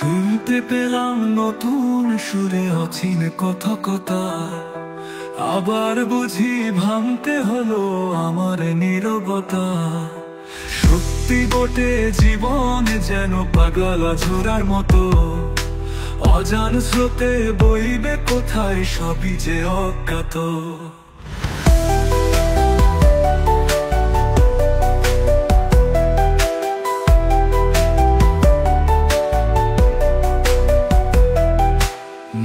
শুনতে পেলাম নতুন সুরে অচিন কথকতা, আবার বুঝি ভাঙতে হলো আমার নীরবতা। সত্যি বটে জীবন যেন পাগলা ঝোড়ার মতো, অজান স্রোতে বইবে কোথায় সবই যে অজ্ঞাত।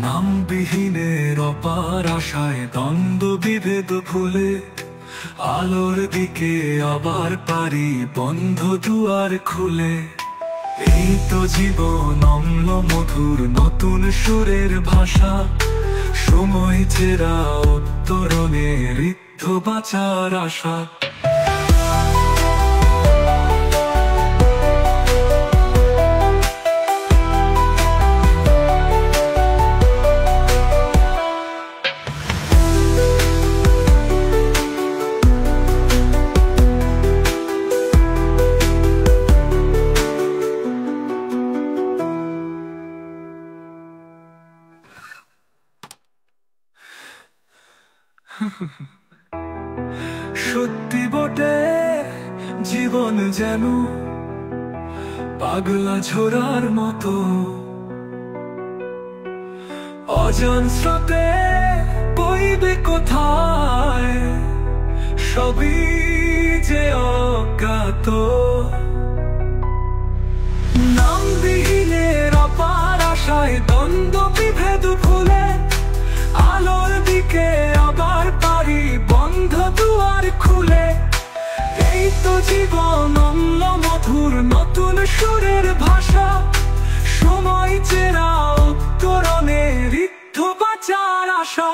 নামবিহীনের অপার আশায় দ্বন্দ্ব বিভেদ ভুলে, আলোর দিকে আবার পারি বন্ধ দুয়ার খুলে। এই তো জীবন অম্ল মধুর নতুন সুরের ভাষা, সময় চেরা উত্তরণে ঋদ্ধ বাঁচার আশা। সত্যি বটে জীবন যেন পাগলা ঝোড়ার মতো, অজান স্রোতে বইবে কোথায় সবই যে অজ্ঞাত। নামবিহীনের অপার আশায় দ্বন্দ্ব বিভেদ ভুলে, আলোর দিকে আবার পারি বন্ধ দুয়ার খুলে। এই তো জীবন অম্ল মধুর নতুন সুরের ভাষা, সময় চেরা উত্তরণে ঋদ্ধ বাঁচার আশা।